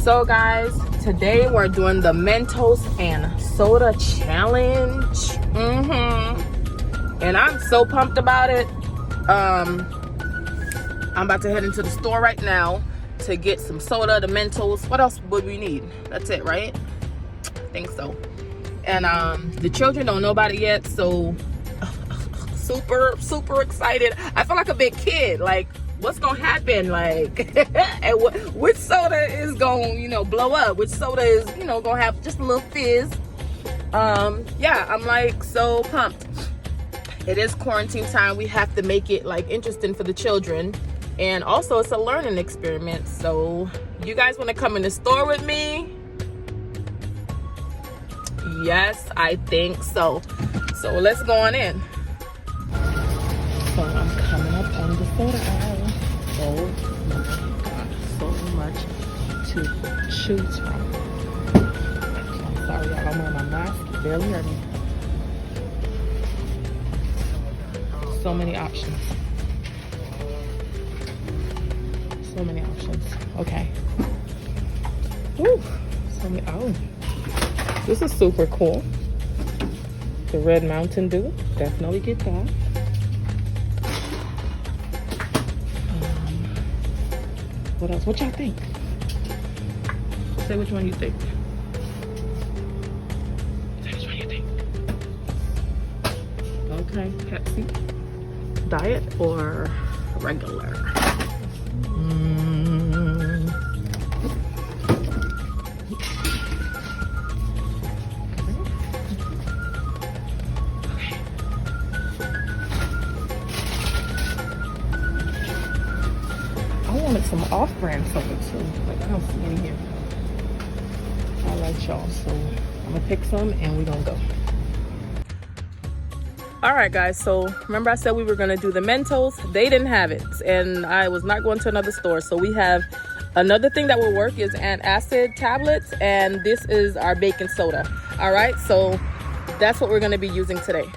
So guys, today we're doing the Mentos and soda challenge. And I'm so pumped about it. I'm about to head into the store right now to get some soda, the Mentos. What else would we need? That's it, right? I think so. And the children don't know about it yet, so super excited. I feel like a big kid. Like, what's gonna happen? Like, and which soda is gonna, blow up? Which soda is, gonna have just a little fizz? Yeah, I'm like so pumped. It is quarantine time. We have to make it like interesting for the children, and also it's a learning experiment. So, you guys want to come in the store with me? Yes, I think so. So let's go on in. So I'm coming up on the soda aisle. Oh my God, so much to choose from. I'm sorry, y'all, I'm wearing my mask. You barely heard me. So many options. So many options. Okay. Woo. So many. Oh, this is super cool. The Red Mountain Dew. Definitely get that. What else? What y'all think? Say which one you think. Say which one you think. Okay, Pepsi. Diet or regular? I wanted some off-brand soda too, but I don't see any here. All right, y'all. So I'm gonna pick some and we're gonna go. All right, guys. So remember I said we were gonna do the Mentos. They didn't have it, and I was not going to another store. So we have another thing that will work is Antacid tablets, and this is our baking soda. All right, so that's what we're gonna be using today.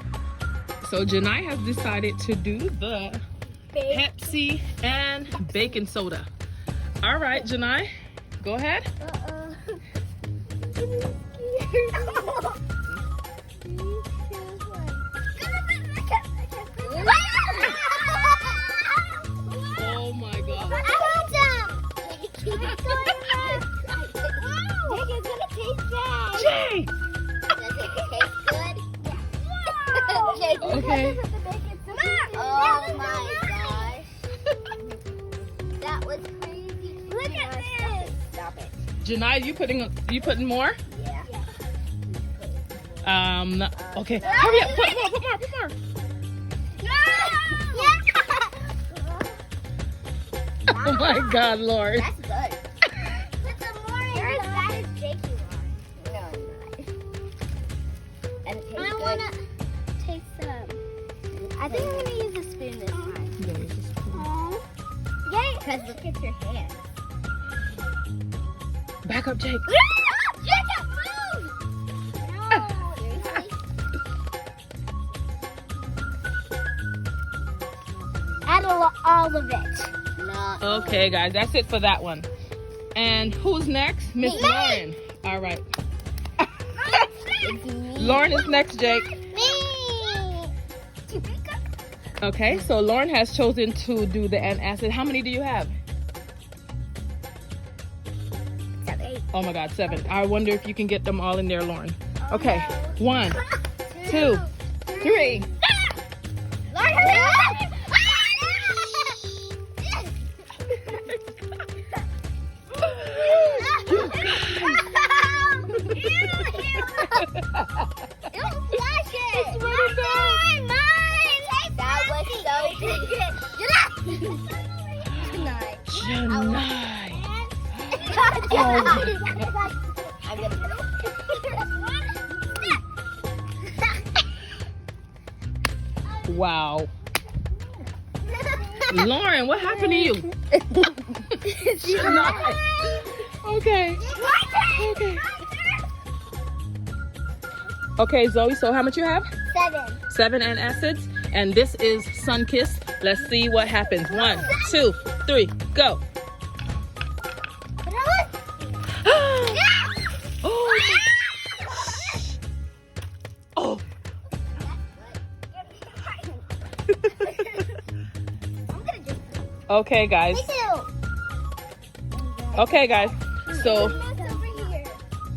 So Janai has decided to do the Pepsi and baking soda. All right, Janai, go ahead. Oh my God. Jay! Okay. Oh my gosh. That was crazy. Look at this. Stop it. Janai, you putting more? Yeah. Okay. Hurry up. Put more. Oh my God, Lord. That's good. Put some more in. You're as bad as Jakey was. No, I'm not. And it tastes good. I want to taste some. I think I'm going to use a spoon this time. Yay! Because look at your hands. Back up, Jake. Jacob, move! No, seriously? Add all of it. No. Okay, guys, that's it for that one. And who's next? Miss Me. Lauren. All right. Lauren is next, Jake. Me! Okay, so Lauren has chosen to do the Antacid. How many do you have? 7. Oh my God, 7. I wonder if you can get them all in there, Lauren. Okay, 1, 2, 3. Lauren, hurry up! Don't flash it! It's really good. Mine! That was so good. Janai. Janai. Oh. Wow. Lauren, what happened to you? Janai. Okay. Okay, Zoe, so how much you have? 7. 7 Antacids. And this is Sun-Kissed. Let's see what happens. 1, 2, 3, go. Okay, guys. Me too. Okay, guys. So That's over here.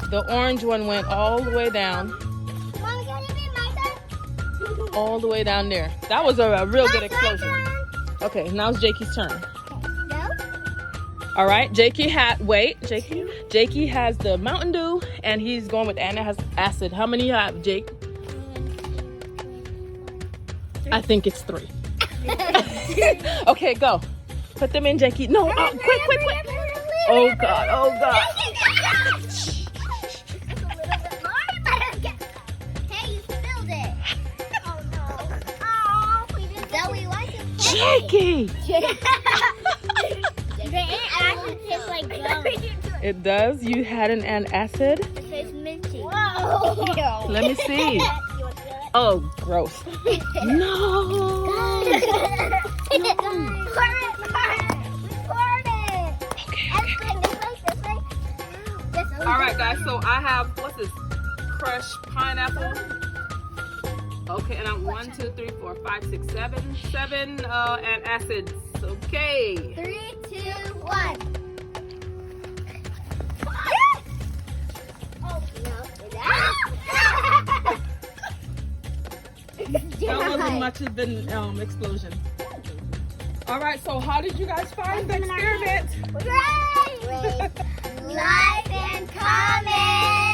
the orange one went all the way down, Mom, can it be my turn? all the way down there. That was a real good That's my explosion. turn. Okay, now it's Jakey's turn. No? All right, Jakey Jakey has the Mountain Dew, and he's going with Antacid. How many you have, Jake? I think it's 3. Okay, go. Put them in, Jakey. No, quick. Oh God, oh God. Hey, you spilled it. Oh no. Oh, we didn't. Zoe, why is it? Jakey! The acid tastes like gum. It does. You had an antacid. It tastes minty. Whoa. Let me see. Oh, gross. No. All right, guys. So I have, what's this? Crushed pineapple. Okay, and I'm 1, 2, 3, 4, 5, 6, 7, 7 antacids. Okay. 3, 2, 1. Oh That wasn't much of an explosion. All right, so how did you guys find the experiment? Great! Like and comment.